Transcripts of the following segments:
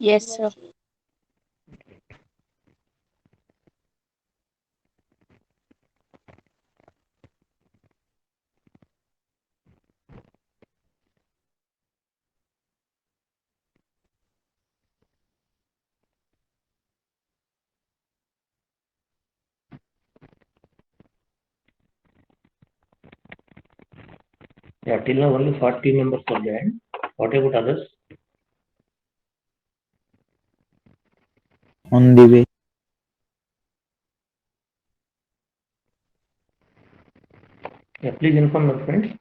Yes, sir. Yeah, till now only 40 members are joined. What about others? On the way. Yeah, please inform your friends.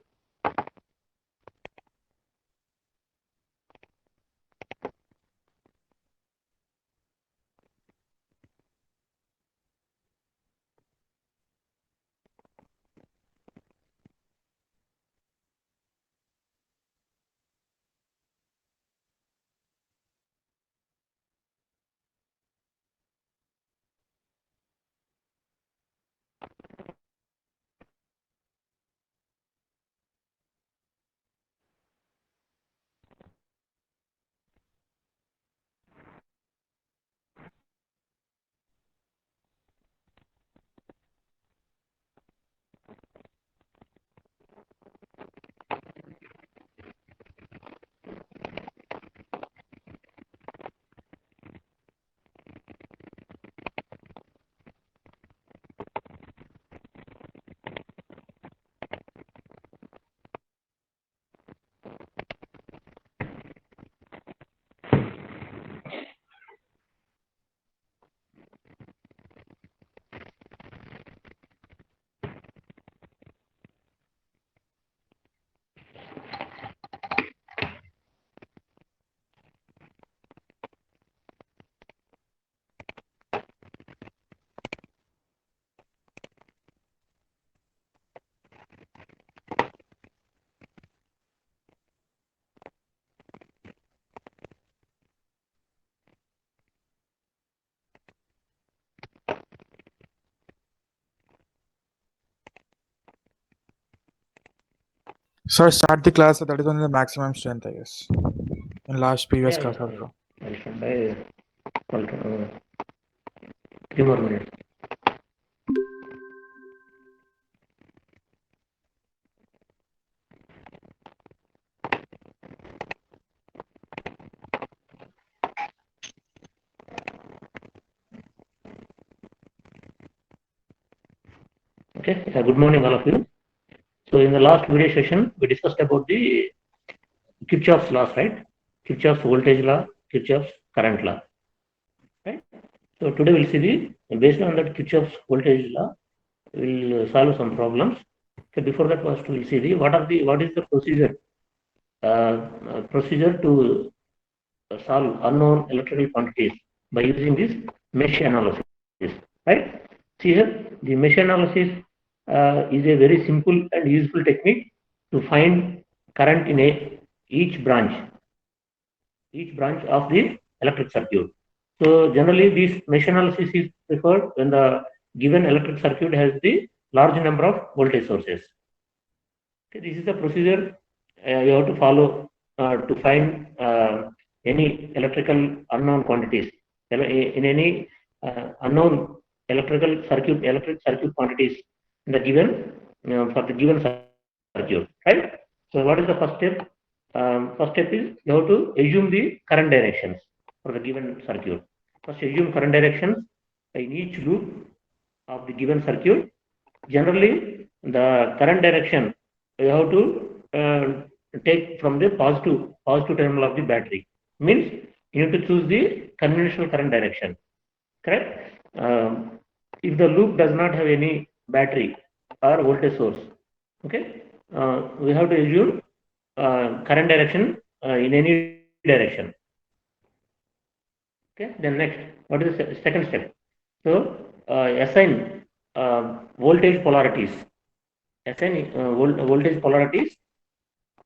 Sir, start the class. That is only the maximum strength, I guess. In last previous Yeah, class yeah, also. I'll start by 3 more minutes. Okay, good morning, all of you. So, in the last video session, we discussed about the Kirchhoff's laws, right? Kirchhoff's voltage law, Kirchhoff's current law, right? So, today we'll see based on that Kirchhoff's voltage law, we'll solve some problems. Okay, before that, first we'll see what is the procedure to solve unknown electrical quantities by using this mesh analysis, right? See here, the mesh analysis is a very simple and useful technique to find current in each branch of the electric circuit. So generally, this mesh analysis is preferred when the given electric circuit has the large number of voltage sources. Okay, this is the procedure you have to follow to find any electrical unknown quantities in any unknown electric circuit quantities in the given for the given circuit, right? So what is the first step? First step is you have to assume the current directions for the given circuit. First, assume current directions in each loop of the given circuit. Generally, the current direction you have to take from the positive terminal of the battery. Means you need to choose the conventional current direction. Correct? If the loop does not have any battery or voltage source, okay, we have to assume current direction in any direction. Okay. Then next, what is the second step? So assign voltage polarities. Assign voltage polarities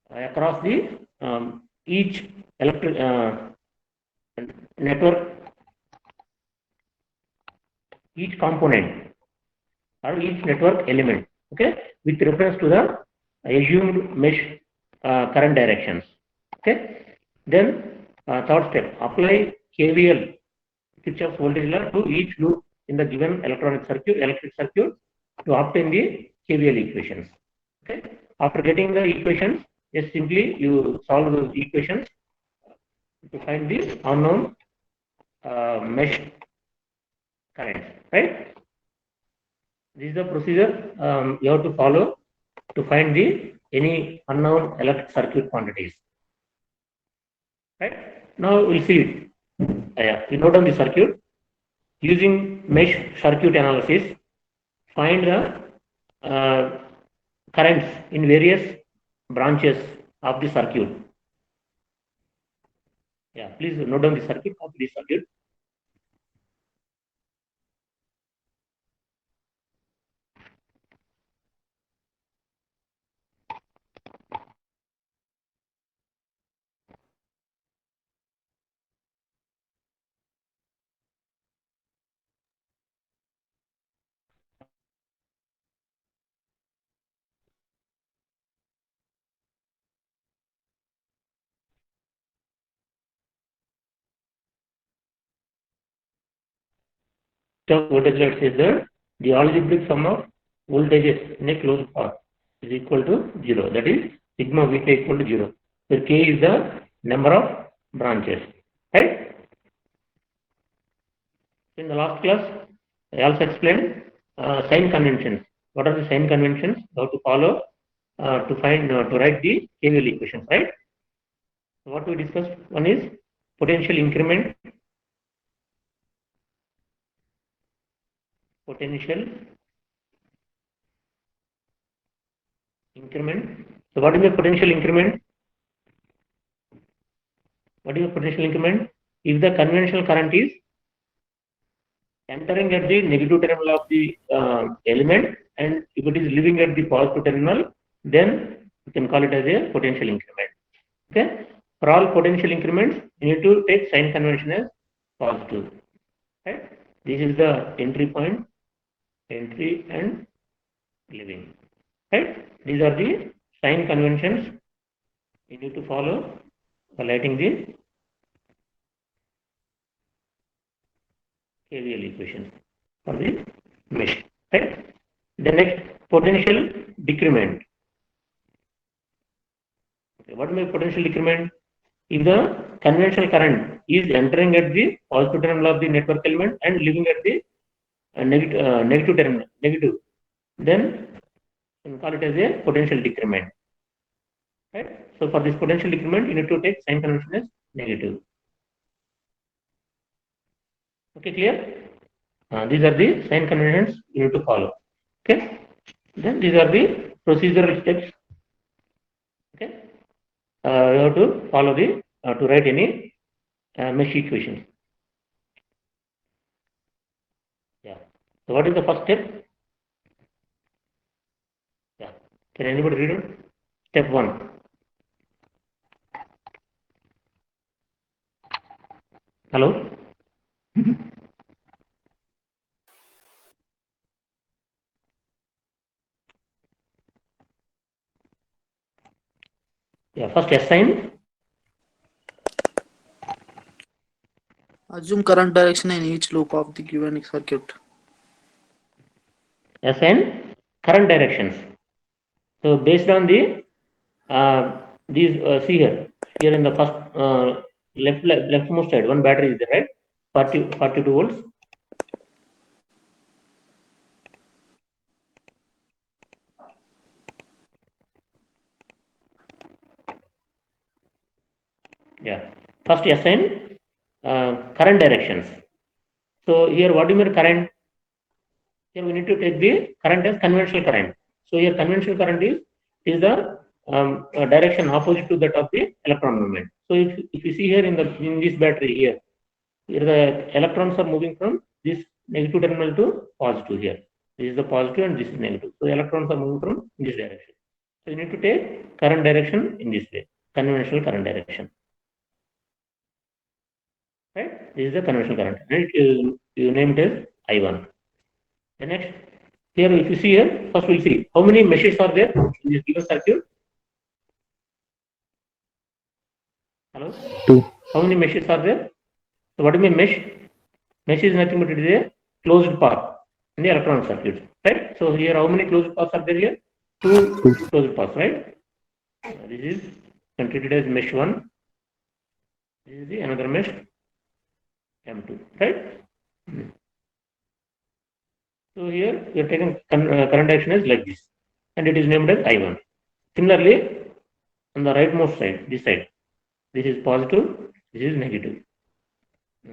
across the each electric network, each component or each network element. Okay, with reference to the assumed mesh current directions. Okay, then Third step, apply KVL, Kirchhoff's voltage law, to each loop in the given electric circuit to obtain the KVL equations. Okay. After getting the equations, just simply you solve those equations to find the unknown mesh current. Right. This is the procedure you have to follow to find the any unknown electric circuit quantities. Right. Now we'll see it. We note down the circuit. Using mesh circuit analysis, find the currents in various branches of the circuit. Yeah, please note down the circuit of this circuit. So voltage law says that the algebraic sum of voltages in a closed path is equal to 0. That is sigma Vk equal to 0. Where k is the number of branches. Right? In the last class, I also explained sign conventions. What are the sign conventions you have to follow to write the KVL equations, right? So what we discussed, one is potential increment, So what is the potential increment? What is the potential increment? If the conventional current is entering at the negative terminal of the element, and if it is leaving at the positive terminal, then you can call it as a potential increment. Okay. For all potential increments, you need to take sign convention as positive. Right. This is the entry point, entry and leaving. Right. These are the sign conventions you need to follow for writing the KVL equation for the mesh. Right. The next, potential decrement. Okay, what is potential decrement? If the conventional current is entering at the positive terminal of the network element and leaving at the negative terminal, then you can call it as a potential decrement. Right? So for this potential decrement, you need to take sign convention as negative. Okay, clear? These are the sign conventions you need to follow. Okay. Then these are the procedural steps. Okay. You have to follow the to write any mesh equations. Yeah. So what is the first step? Yeah. Can anybody read it? Step 1. Hello? Yeah, first assign. Assume current direction in each loop of the given circuit. Assign current directions. So based on the these see here in the first leftmost side, one battery is there, right? 42 volts. Yeah. First assign current directions. So here, what do you mean current? Here we need to take the current as conventional current. So here conventional current is the direction opposite to that of the electron movement. So if you see here in this battery here the electrons are moving from this negative terminal to positive here. This is the positive and this is negative. So electrons are moving from this direction. So you need to take current direction in this way, conventional current direction. Right? This is the conventional current. Right? You name it as I1. The next, here if you see here, first we'll see how many meshes are there in this given circuit. Hello? 2. How many meshes are there? So what do you mean mesh? Mesh is nothing but it is a closed path in the electronic circuit, right? So here, how many closed paths are there here? Two closed paths, right? This is treated as mesh 1. This is the another mesh M2, right? So here we are taking current direction as like this, and it is named as I1. Similarly, on the rightmost side, this is positive, this is negative.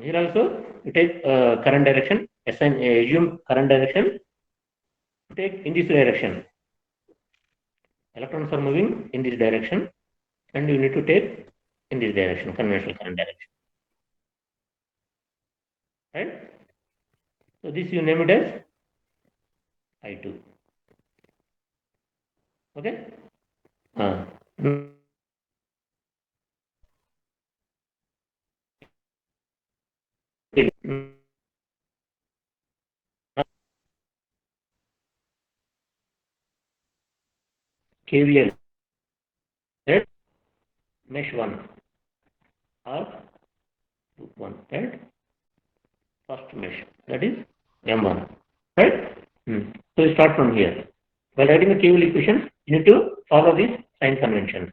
Here also, you take current direction, assume current direction, take in this direction. Electrons are moving in this direction, and you need to take in this direction, conventional current direction. Right? So this you name it as I2. Okay? KVL, right? Mesh 1 or 1, right? First mesh, that is M1, right? So we start from here. While writing the KVL equations, you need to follow these sign conventions.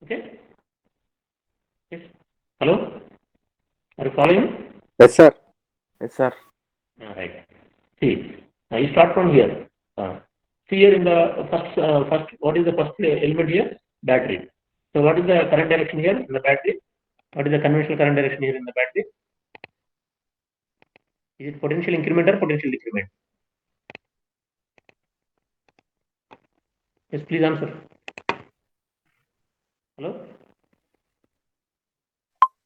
Okay? Yes. Hello? Are you following? Yes, sir. Yes, sir. All right. See, you start from here. See here in the first, what is the first element here? Battery. So what is the current direction here in the battery? What is the conventional current direction here in the battery? Is it potential increment or potential decrement? Yes, please answer. Hello?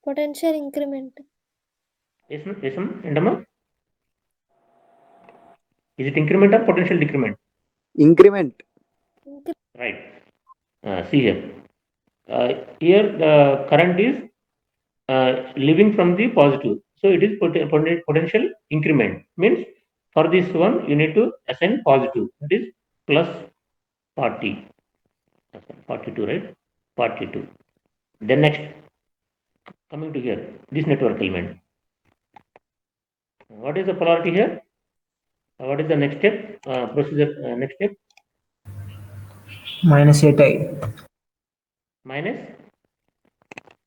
Potential increment. Yes, ma'am. Yes, ma'am. Endama? Is it increment or potential decrement? Increment. Right. See here. Here the current is leaving from the positive. So it is potential increment. Means for this one you need to assign positive. That is plus 40. 42, right? 42. Then next, coming to here, this network element. What is the polarity here? What is the next step? Procedure next step? Minus 8i. Minus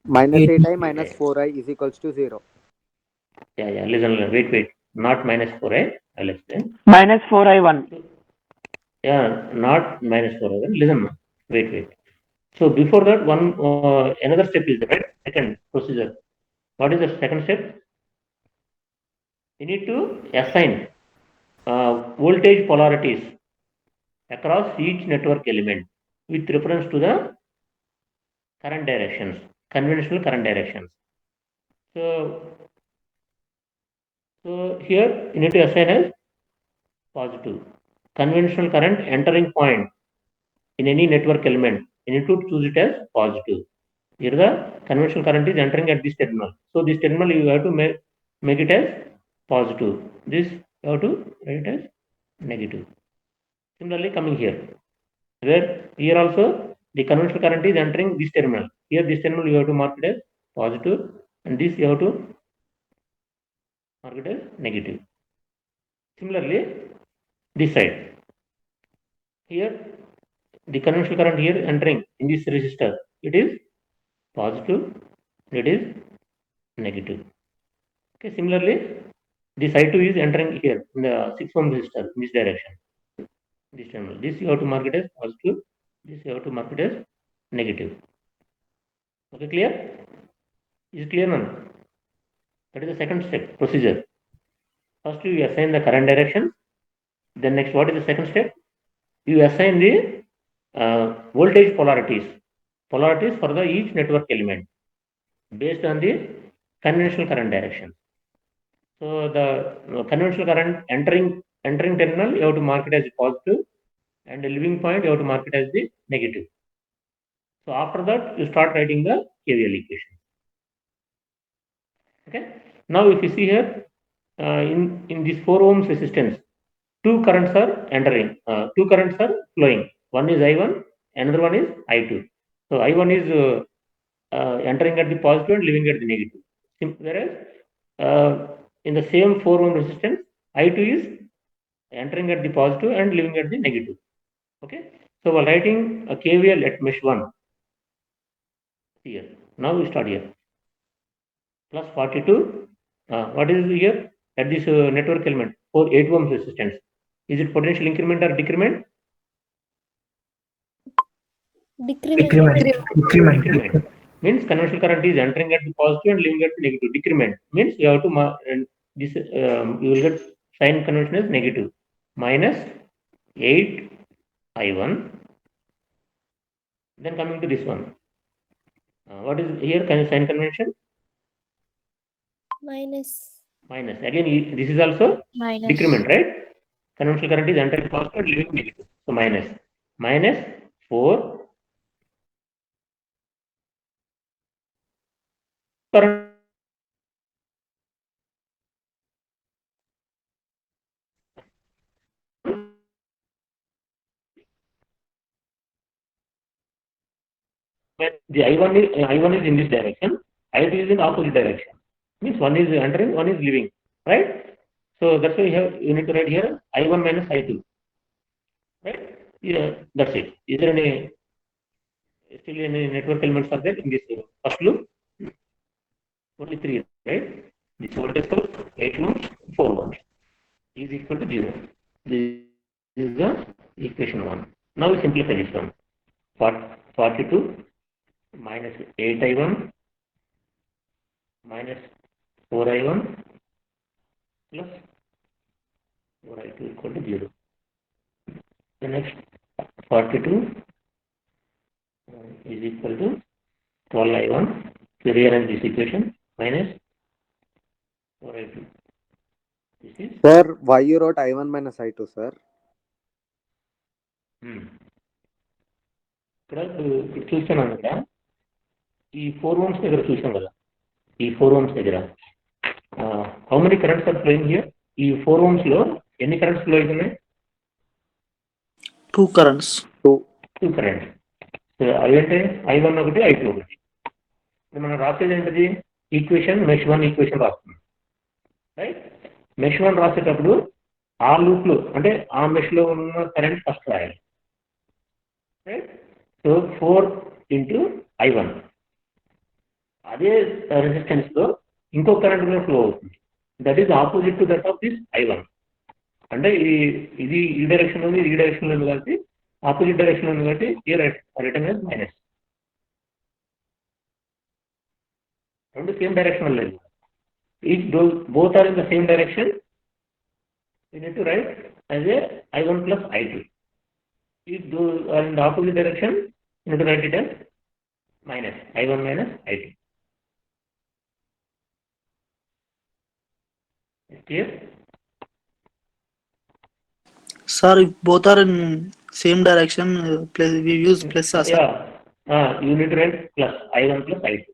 Minus 8. 8i minus 4i is equals to 0. Yeah. Listen. Wait. Not minus 4i. I'll explain. Minus 4i1. Yeah, not minus 4i1. Listen. Wait. So before that, one another step is there, right? Second procedure. What is the second step? You need to assign voltage polarities across each network element with reference to the current directions, conventional current directions. So here you need to assign as positive. Conventional current entering point in any network element, you need to choose it as positive. Here the conventional current is entering at this terminal. So this terminal you have to make it as positive. This you have to write it as negative. Similarly, coming here, where here also the conventional current is entering this terminal. Here this terminal you have to mark it as positive, and this you have to mark it as negative. Similarly, this side, here the conventional current here entering in this resistor, it is positive, it is negative. Okay, similarly, this I2 is entering here in the 6 ohm resistor in this direction. This terminal. This you have to mark it as positive, this you have to mark it as negative. Okay, clear? Is it clear now? That is the second step procedure. First you assign the current direction. Then next, what is the second step? You assign the voltage polarities for the each network element based on the conventional current direction. So the conventional current entering terminal, you have to mark it as positive, and the leaving point you have to mark it as the negative. So after that, you start writing the KVL equation. Okay. Now if you see here, in this 4 ohms resistance, two currents are entering, two currents are flowing. One is I1, another one is I2. So I1 is entering at the positive and leaving at the negative. Whereas in the same 4 ohm resistance, I2 is entering at the positive and leaving at the negative. Okay. So while writing a KVL at mesh 1 here, now we start here. Plus 42. What is here? At this network element, 8 ohm resistance. Is it potential increment or decrement? Decrement. Means conventional current is entering at the positive and leaving at the negative. Decrement means you have to this you will get sign convention as negative. Minus 8 I1. Then coming to this one. What is here sign convention? Minus. Again, this is also Minus. decrement, right? Conventional current is entering positive and leaving negative. So minus 4 current. When the I1 is in this direction, I2 is in opposite direction. Means one is entering, one is leaving, right? So that's why you need to write here I1 minus I2, right? Yeah, that's it. Is there still any network elements are there in this first loop? Only 3, right? This voltage source 8 ohms, 4 ohms is equal to 0. This is the equation 1. Now we simplify this one. 42 minus 8I1 minus 4I1 plus 4I2 equal to 0. The next 42 is equal to 12I1. To rearrange this equation minus 4I2. This is Sir, why you wrote I1 minus I2, sir? ఇక్కడ చూస్తున్నాం ఇక్కడ ఈ 4 ohms దగ్గర చూసాం కదా ఈ 4 ohms దగ్గర how many currents are flowing here ఈ 4 ohms లో ఎన్ని కరెంట్స్ ఫ్లో అవుతున్నాయి 2 currents. 2 కరెంట్స్ అవి అంటే I1 ఒకటి I2 ఒకటి మనం రాసేది ఏంటది ఈక్వేషన్ మెష్ 1 ఈక్వేషన్ రాస్తున్నాం రైట్ మెష్ 1 రాసేటప్పుడు ఆ లూప్ లో అంటే ఆ మెష్ లో ఉన్న కరెంట్ ఫస్ట్ రాయాలి రైట్ సో 4 into I1 అదే రెసిస్టెన్స్ లో ఇంకో కరెంట్ కూడా ఫ్లో అవుతుంది that is opposite to that of this I1 అంటే ఇది ఈ డైరెక్షన్ లో ఉంది ఈ డైరెక్షన్ లో ఉంది కాబట్టి ఆపోజిట్ డైరెక్షన్ లో ఉంది కాబట్టి రిటర్న్ as మైనస్ రెండు సేమ్ డైరెక్షన్ లేదు if both are in the same direction you need to write as a I1 plus I2. If those are in the opposite direction you need to write it as minus I1 minus I2. Clear? Sir, if both are in same direction, we use plus. Sir. Yeah, you need to write plus I1 plus I2.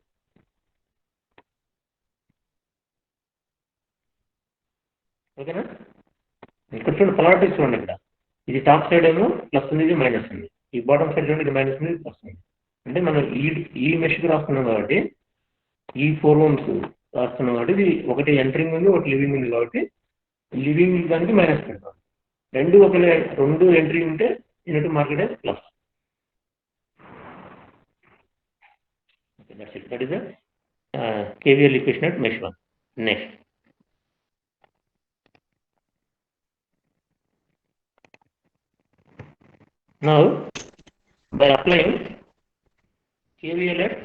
ఓకేనా ఇక్కడ చూడండి polarity చూడండి ఇక్కడ ఇది top side ఏమో plus ఉంది ఇది minus ఉంది ఈ బాటమ్ సైడ్ చూడండి ఇది మైనస్ ఉంది ఇది ప్లస్ ఉంది అంటే మనం ఈ మెష్కి రాస్తున్నాం కాబట్టి ఈ 4 ohms రాస్తున్నాం కాబట్టి ఇది ఒకటి ఎంటరింగ్ ఉంది ఒకటి లివింగ్ ఉంది కాబట్టి లివింగ్ దానికి మైనస్ పెడతాం రెండు ఎంట్రీ ఉంటే unit market as plus that is KVL equation at mesh 1. Next. Now, by applying KVL at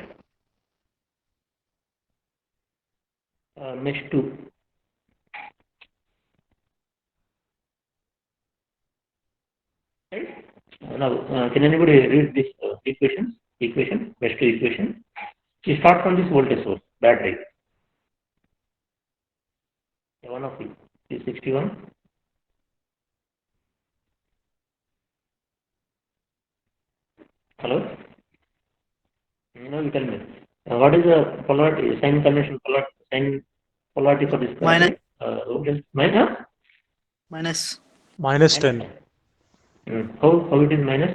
mesh 2, right? Now, can anybody read this equation, mesh 2 equation? We start from this voltage source, battery. One of you is 61. Hello? No, you tell me. What is the polarity, sign convention polarity for this? Minus. Minus? Minus. Minus 10. How it is minus?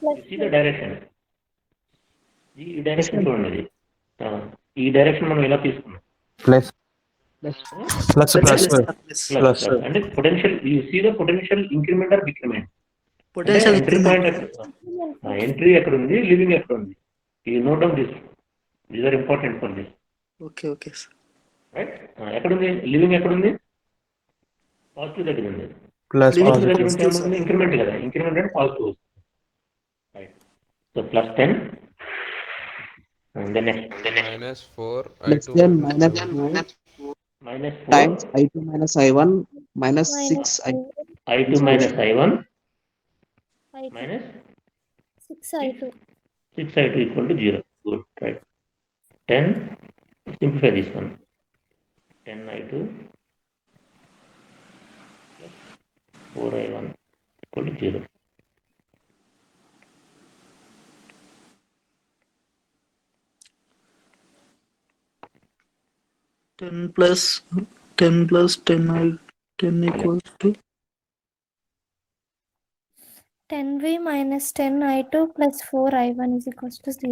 Plus. You see the direction. ఈ direction చూడండి, ఈ direction మనం ఎలా తీసుకున్నాం, Plus. Plus. Plus అంటే potential, you see the potential increment or decrement, అంటే potential entry point entry ఎక్కడ ఉంది, లివింగ్ ఎక్కడ ఉంది, ఈ note down this, these are important for this. Okay sir. Right, ఎక్కడ ఉంది లివింగ్, ఎక్కడ ఉంది పాజిటివ్ దగ్గర ఉంది, Plus. పాజిటివ్ దగ్గర ఉంటే ఏమవుతుంది, ఇంక్రిమెంట్ కదా, ఇంక్రిమెంట్ అంటే positive. Right, so plus 10 and then next minus 4 Let's I2 say minus minus 4 minus 4 times I2 minus I1 minus 6 I2 minus I1 minus 6 I2. 6 I2 equal to 0. Good, right. 10, simplify this one. 10 I2 plus 4 I1 equal to 0. Ten plus 10 equals to 10V minus 10 I2 plus 4 I1 is equals to 0.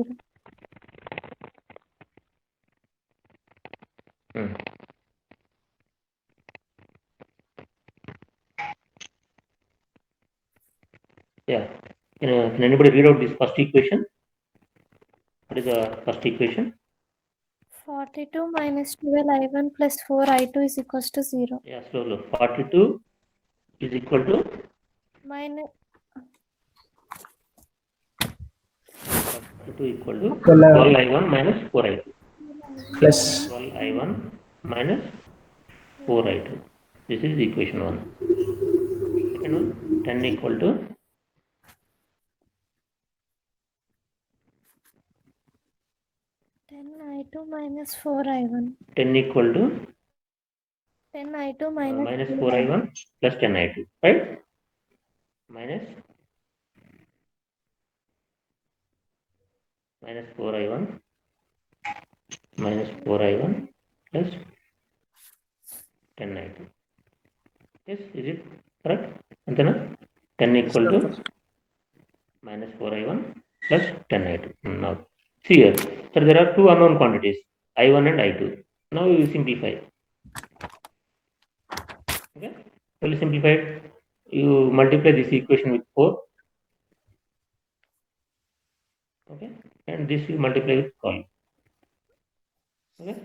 Yeah. Can anybody read out this first equation? What is the first equation? 42 minus 12 I1 plus 4 I2 is equals to 0. Yeah, slow. 42 is equal to Minus 42 equal to 12 I1 minus 4 I2. plus 12 I1 minus 4 I2. This is equation 1. Second one, 10 equal to 10 I2 minus 4 I1. 10 equal to 10 I2 minus minus 4 I1 plus 10 I2, right? Minus 4 I1 minus 4 I1 plus 10 I2. Yes, is it correct? Antena? 10 equal to minus 4 I1 plus 10 I2. Now, see here, so there are two unknown quantities, I1 and I2. Now we will simplify. Okay, well simplified, you multiply this equation with 4, okay, and this you multiply with column, okay,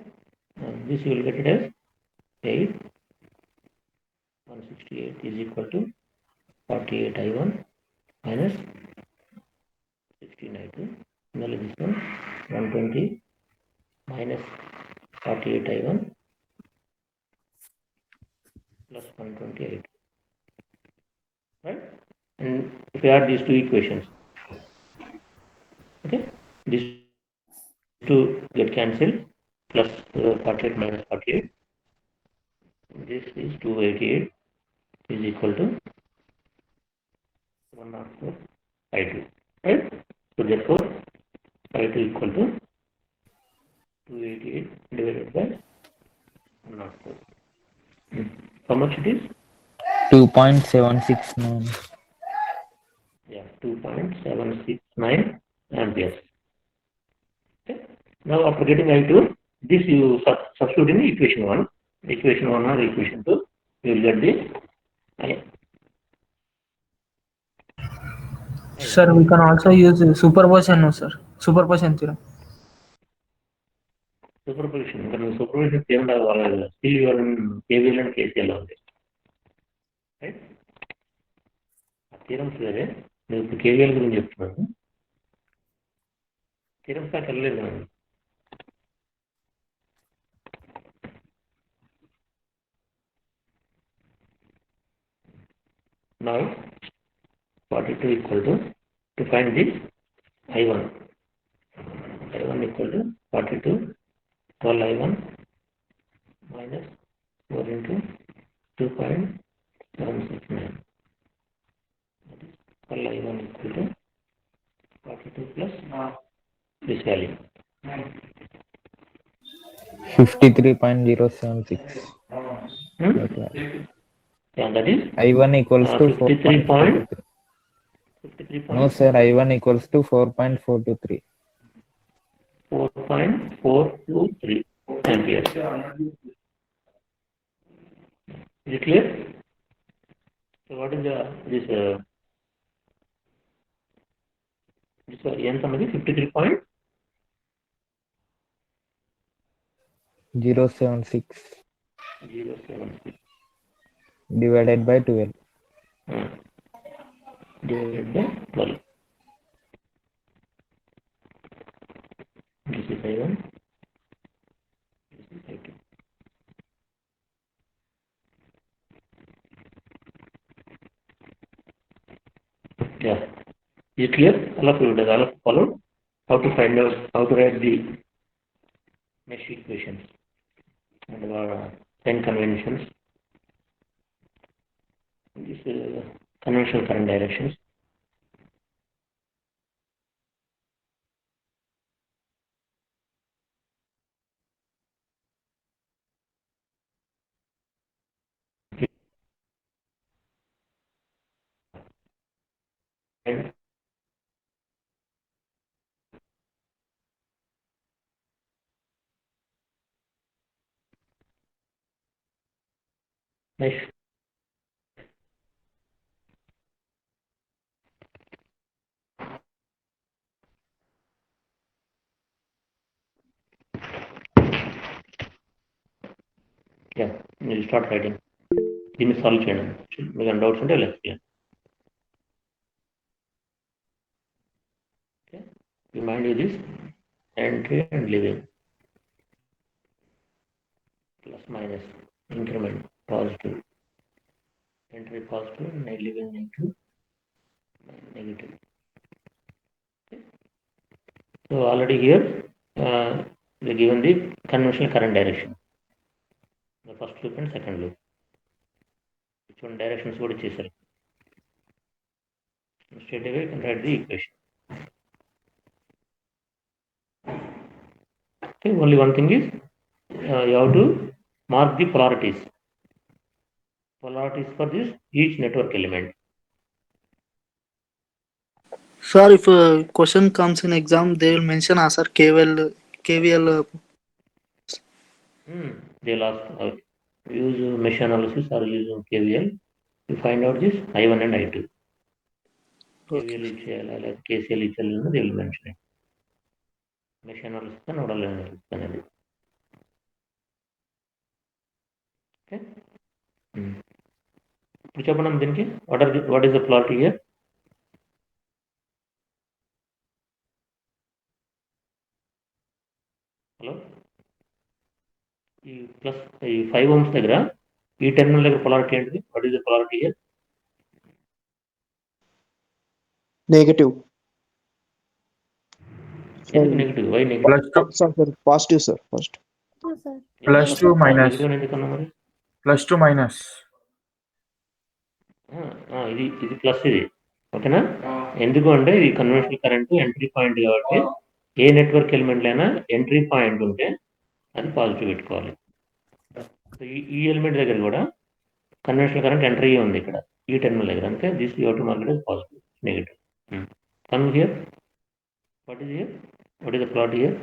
and this you will get it as 168 is equal to 48 I1 minus 16 I2. Now this one 120 minus 48 I1 plus 128, right? And if we add these two equations, okay, these two get cancelled, plus 48 minus 48, this is 288 is equal to 104 I2, right? So therefore I2 equal to 288 divided by 104. How much it is? 2.769. Yeah, 2.769 amperes. Okay. Now after getting I2, this you substitute in equation 1. Equation 1 or equation 2, you will get the Sir, we can also use superposition, no sir? Superposition theorem. superposition. When superposition theorem, still you are in KVL and KCL only, right? Theorems వేరే, నేను ఇప్పుడు KVL గురించి చెప్తున్నాను. Theorems దాకా వెళ్ళలేదు నేను. Now 42 equal to find this I1 equal to 42 12 I1 minus 4 into 2.769. That is 12 I1 equal to 42 plus this value 53.076. Yeah, that is I1 equals to 53.53. No sir, I1 equals to 4.423. 0.423 ampere. Is it clear? So what is this ఎంత అన్నది 53.076 divided by 12. divided by 12. This is I1. This is I2. Yeah. Is it clear? All of you, does all of you follow how to find out, how to write the mesh equations and 10 conventions. This conventional current directions. And mesh. Yeah, we'll start writing. దీన్ని solve చేయడం మీకు doubts ఉంటే let's clear. Okay, remind you this entry and leaving plus minus increment positive, entry positive, leaving negative. Okay. So already here they given the conventional current direction, the first loop and second loop. Which one directions would it say? Straight away you can write the equation. Okay, only one thing is you have to mark the polarities. Polarities for this each network element. Sir, if a question comes in exam, they will mention sir KVL. They'll ask use mesh analysis or use KVL to find out this I1 and I2. KVL like KCL they will mention it. Mesh analysis and nodal analysis. Okay. ఇప్పుడు చెప్పండి దీనికి what is the polarity here? Hello, ఈ plus ఈ 5 ohms దగ్గర ఈ terminal దగ్గర polarity ఏంటిది? What is the polarity here? Negative. ఎందుకు negative? Why negative? Sir, positive, sir. First. Two, sir. +2 minus. Negative ఎందుకన్నా మరి? +2 minus. ఇది ప్లస్ ఇది, ఓకేనా? ఎందుకు అంటే ఇది కన్వెన్షనల్ కరెంట్ ఎంట్రీ పాయింట్ కాబట్టి ఏ నెట్వర్క్ ఎలిమెంట్ అయినా ఎంట్రీ పాయింట్ ఉంటే అది పాజిటివ్ పెట్టుకోవాలి. సో ఈ ఎలిమెంట్ దగ్గర కూడా కన్వెన్షనల్ కరెంట్ ఎంట్రీ ఉంది ఇక్కడ ఈ టెర్మినల్ దగ్గర, అంటే this you have to mark it as positive, negative. Come here, what is here, what is the plot here?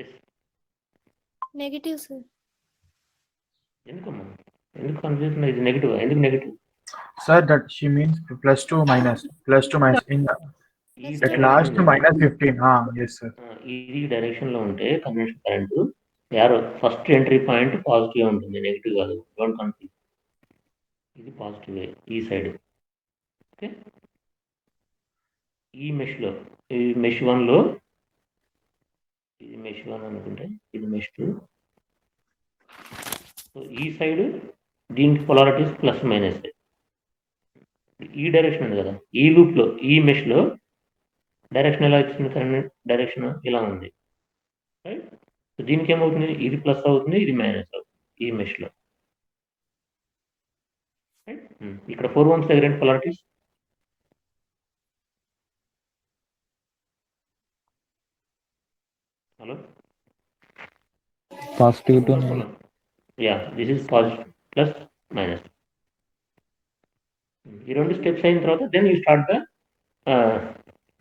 Yes, Negative, sir. ఎందుకమ్మా, ఎందుకు కన్ఫ్యూజన్? ఇది నెగటివ్, ఎందుకు negative? Sir, that she means +2 minus. In at last -15. Yes, sir. ఈ direction లో ఉంటే convention current arrow first entry point positive ఉంటుంది, negative కాదు. Don't confuse. ఇది పాజిటివ్ ఈ సైడ్. ఓకే, ఈ మెష్లో, ఈ మెష్ 1లో, ఇది మెష్ 1 అనుకుంటే ఇది మెష్ 2. సో ఈ సైడ్ దీనికి పొలారిటీస్ ప్లస్ మైనస్. ఈ డైరెక్షన్ ఉంది కదా, ఈ లూప్లో ఈ మెష్లో డైరెక్షన్ ఎలా వచ్చింది? కరెంట్ డైరెక్షన్ ఇలా ఉంది, రైట్? సో దీనికి ఏమవుతుంది? ఇది ప్లస్ అవుతుంది, ఇది మైనస్ అవుతుంది ఈ మెష్లో, రైట్? ఇక్కడ 4 ohms దగ్గర ఏంటి polarities? Hello, Positive to negative. Yeah, this is positive plus minus. ఈ రెండు స్టెప్స్ అయిన తర్వాత then you start the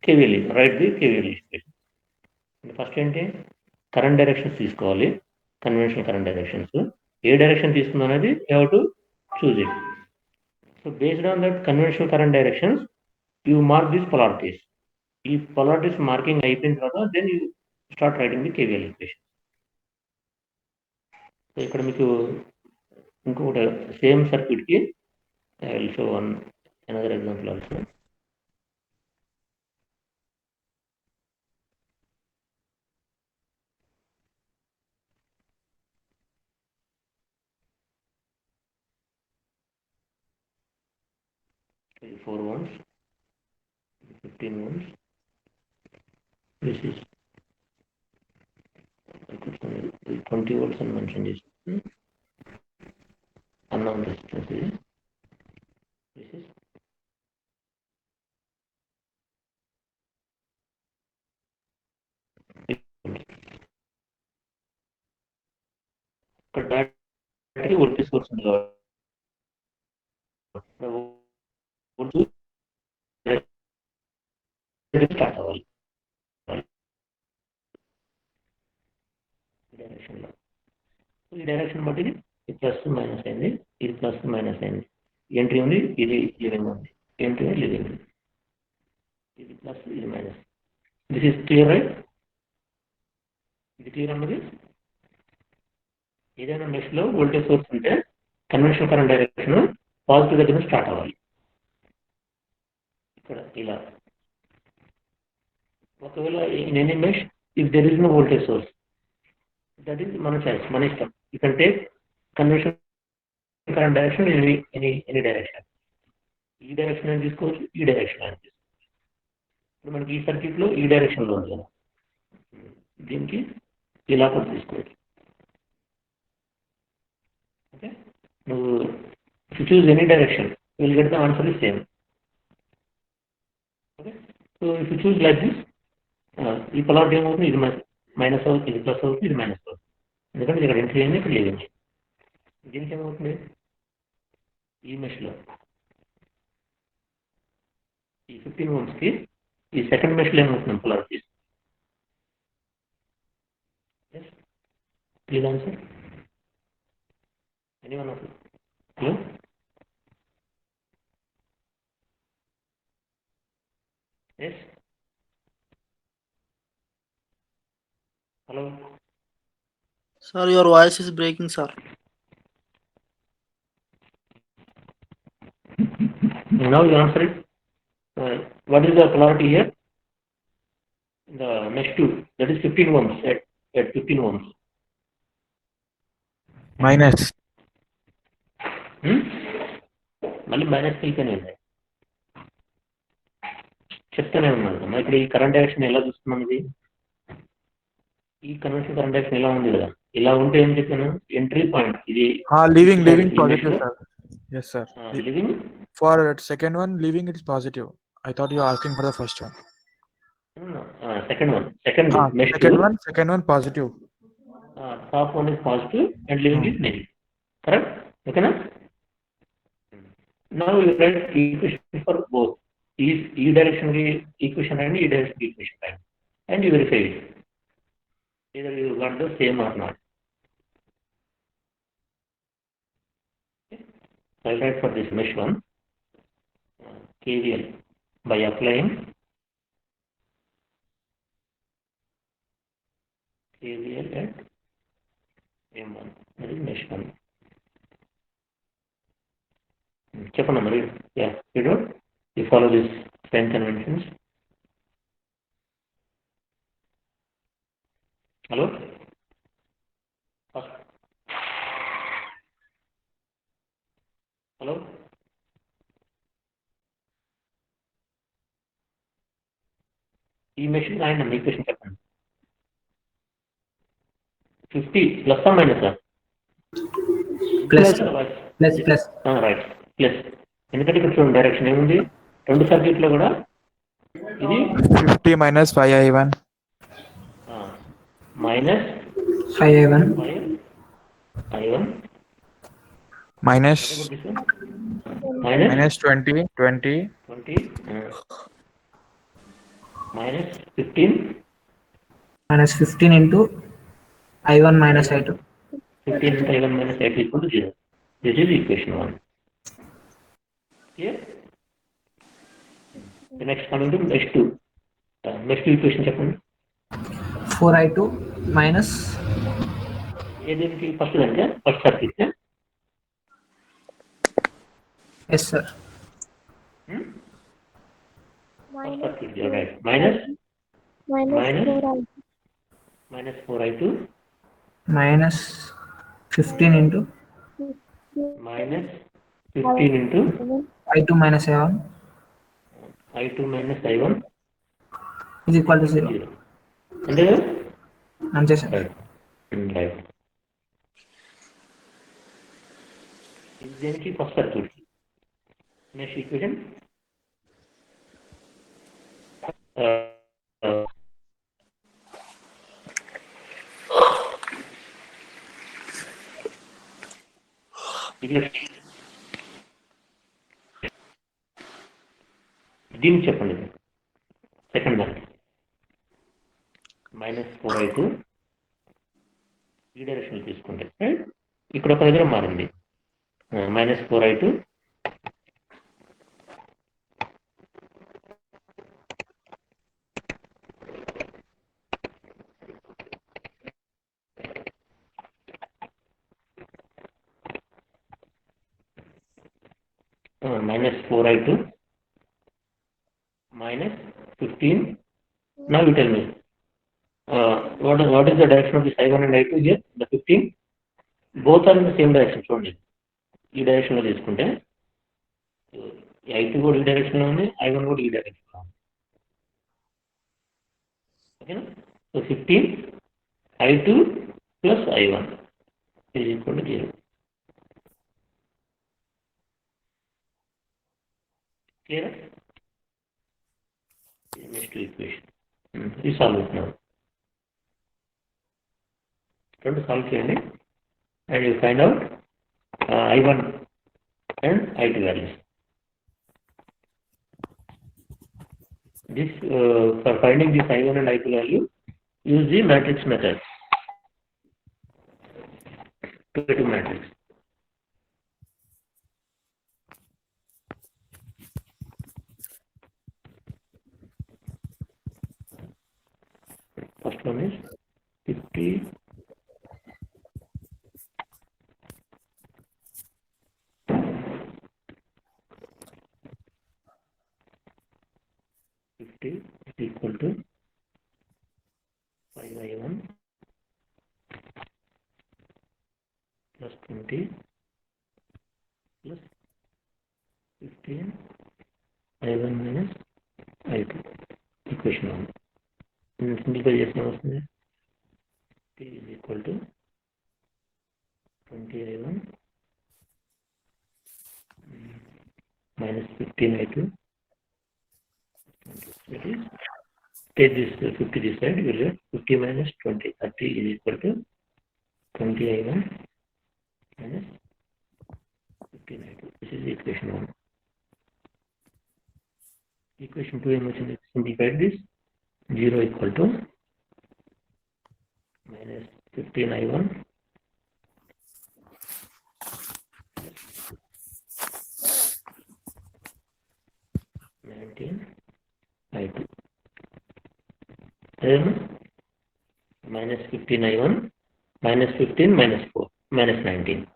KVL, write the KVL equation. First ఏంటి, కరెంట్ డైరెక్షన్స్ తీసుకోవాలి, కన్వెన్షనల్ కరెంట్ డైరెక్షన్స్. ఏ డైరెక్షన్ తీసుకుందాం అనేది you have to choose it. So based on that conventional current directions you mark these polarities. ఈ polarities marking అయిపోయిన తర్వాత then you start writing the KVL equation. So ఇక్కడ మీకు ఇంకొకటి సేమ్ సర్క్యూట్కి I will show one another example also. Okay, 4 ones, 15 ones. This is 20 volts and mentioned is unknown resistance. This is battery voltage source ఉంది start అవ్వాలి డైరెక్షన్లో. ఈ direction బట్టి ఇది ప్లస్ మైనస్ అయింది, ఇది ప్లస్ మైనస్ అయింది. ఎంట్రీ ఉంది, ఇది లివింగ్ ఉంది, ఎంట్రీ లివింగ్, ఇది ప్లస్ ఇది minus. This is clear right? ఇది క్లియర్ అన్నది. ఏదైనా మెష్లో వోల్టేజ్ సోర్స్ ఉంటే కన్వెన్షనల్ కరెంట్ డైరెక్షన్ పాజిటివ్ దగ్గర స్టార్ట్ అవ్వాలి. ఇక్కడ ఇలా. ఒకవేళ in any mesh if there is no voltage source, that is మన చాయిస్, మన ఇష్టం. You can take conventional current direction any direction. ఈ డైరెక్షన్ అని తీసుకోవచ్చు, ఈ డైరెక్షన్ అని తీసుకోవచ్చు. ఇప్పుడు మనకి ఈ సర్క్యూట్లో ఈ డైరెక్షన్లో ఉంది కదా, దీనికి ఇలా కూడా తీసుకోవచ్చు. ఓకే, నువ్వు if you choose any direction you will get the answer is same. Okay, so if you choose like this, ఈ పొలారిటీ ఏమవుతుంది, ఇది మైనస్ అవుతుంది, ఇది ప్లస్ అవుతుంది, ఇది మైనస్ అవుతుంది. ఎందుకంటే ఇక్కడ ఎంట్రీ అయింది, ఇక్కడ లేదండి. దీనికి ఏమవుతుంది, ఈ మెష్లో ఈ 15 ohmsకి ఈ సెకండ్ మెష్లో ఏమవుతుంది polarities. Please answer anyone of you. Hello, yes, hello, Sir, your voice is breaking, sir. now you answer it. What is the polarity here? The mesh 2, that is 15 ohms at 15 ohms. Minus. మళ్ళీ minus కలిపేనే చెప్తానే ఉన్నాను. మరి ఇక్కడ ఈ current direction ఎలా చూస్తున్నాం, ఇది ఈ కన్వెన్షన్ కరెంట్ డైరెక్షన్ ఎలా ఉంది కదా, ఇలా ఉంటే ఏం చెప్పాను, ఎంట్రీ పాయింట్ ఇది Leaving positive, sir. Yes, sir. Living. For second one, leaving it is positive. I thought you were asking for the first one. Second mesh Second one positive. Top one is positive and leaving is negative. Correct? Okay na? Now you write equation for both. E direction equation and E direction equation and you verify it. Either you got the same or not. Okay. I'll write for this mesh one KVL by applying KVL at M1. That is mesh 1. చెప్పండి మరి. You follow these 10 conventions. Hello? Hello? ఈ machine రాయండి, equation చెప్పండి. 50 plus minus Plus. Right, plus. ఎందుకంటే ఇక్కడ చూడండి direction ఏముంది, రెండు సర్క్యూట్లో కూడా ఇది 50 minus 5i1. Minus 5i1. 5i1 Minus minus 20. 20 minus 15 minus 15 into I1 minus I2. 15 into I1 minus I2 equal to 0. This is equation 1. Clear? The next coming to mesh 2. Mesh 2 equation చెప్పండి. 4I2 minus ఏదేంటి first దానికా first circuit yes sir first minus circuit right minus minus minus 4 I2 minus 4I2 minus 15 into minus 15 into I2 minus I1 I2 minus I1 is equal to 0. 0. అంతే కదా అంతే sir. Right right ఇది దేనికి first circuit next equation దీనికి చెప్పండి second దానికి -4I2 ఈ direction తీసుకుంటే ఇక్కడ ఒక దగ్గర మారింది -4I2 -4I2 minus 15. Now you tell me what is the direction of this I1 and I2 here? The 15. Both are in the same direction. చూడండి ఈ డైరెక్షన్ లో తీసుకుంటే I2 కూడా ఈ డైరెక్షన్ లో ఉంది I1 కూడా ఈ డైరెక్షన్ లో ఉంది ఓకేనా so 15 I2 plus I1 is equal to 0. Clear? Next equation. We solve it now. Try to solve it and you find out I1 and I2 values. This for finding this I1 and I2 value, use the matrix method. 2 matrix. First one is 50 is equal to 5I1 plus 20 plus 15 I1 minus I2 equation 1. Simplify చేసిన వస్తుంది T is equal to 20I1 minus 15I2. That is, take this 50 this side, you will get 50 minus 20, 30 is equal to 20I1 minus 15I2. This is equation 1. Equation 2 emotion simplified this 0 equal to minus 15I1 19I2. Then minus 15I1 minus 15 minus 4 minus 19.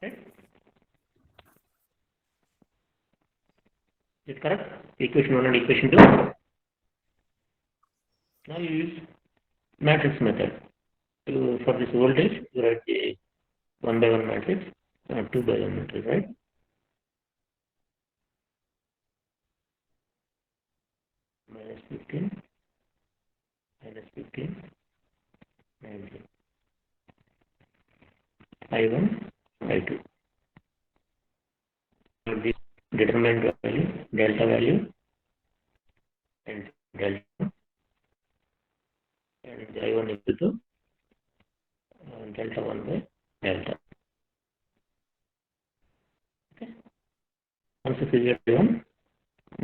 Right? Is it correct? Equation 1 and equation 2. Now you use matrix method. For this voltage, you write the 1 by 1 matrix, 2 by 1 matrix, right? Minus 15, minus 15, 19. I1, I2. This determinant value, delta value, and delta, and I1 equal to delta 1 by delta. Okay. Once you figure out I1,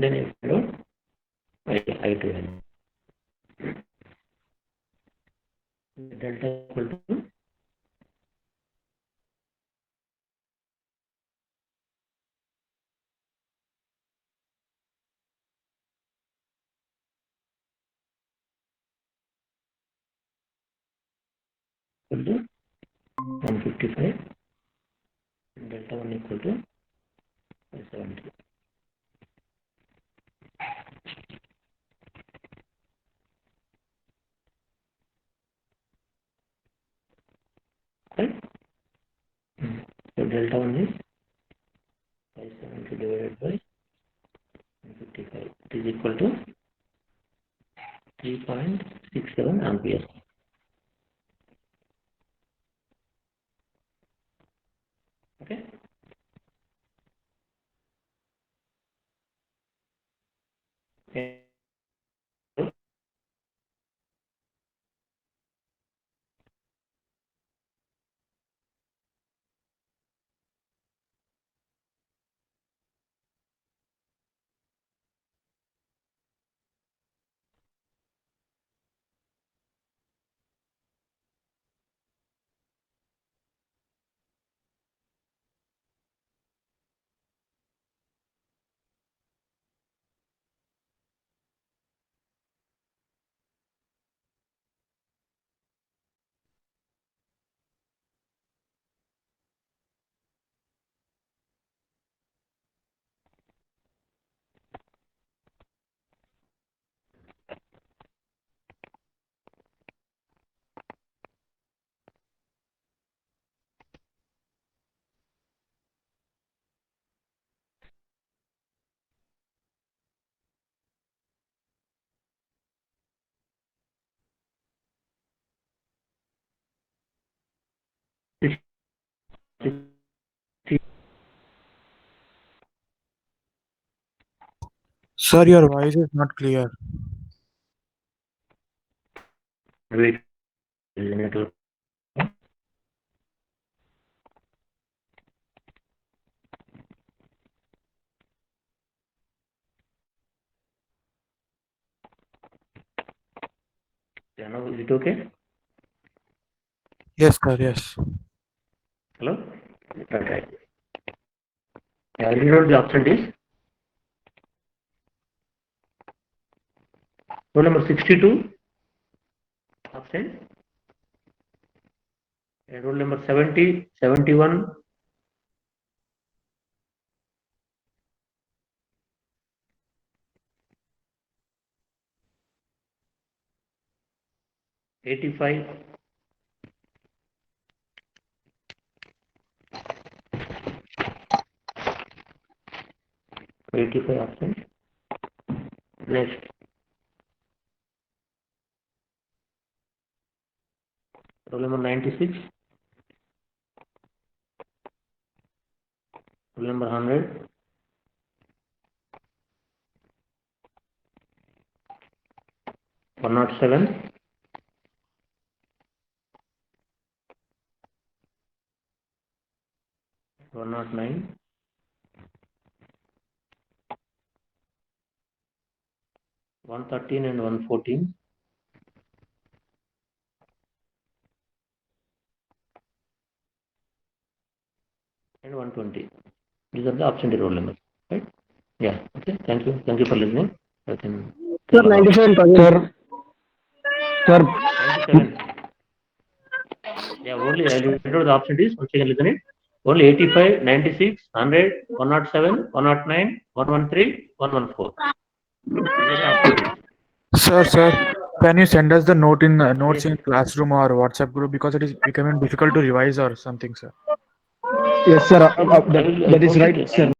then you find out I2 value. Delta equal to equal to 155. Delta 1 equal to 570. Right? So delta 1 is 570 divided by 155. It is equal to 3.67 amperes. Okay. Okay. Sir, your voice is not clear. Wait. Network. Yeah, now is it okay? Yes, sir, yes. Hello? Okay. Yeah, I read out the absentees. Roll number 62, absent. And roll number 70, 71, 85, 85 absent. Next. Roll number 96. Roll number 100. One not 7. One not 9. 113 and 114. And 120. These are the absentee roll numbers, right? Yeah. Okay. Thank you. Thank you for listening. I can. Sir, 97%. Sir, 97. Yeah. Only I will read out the absentees. Once again, listen it. Only 85, 96, 100, 107, 109, 113, 114. These are the absentees. Sir, can you send us the notes in classroom or WhatsApp group, because it is becoming difficult to revise or something, sir? yes, sir. I That is told right, you, sir.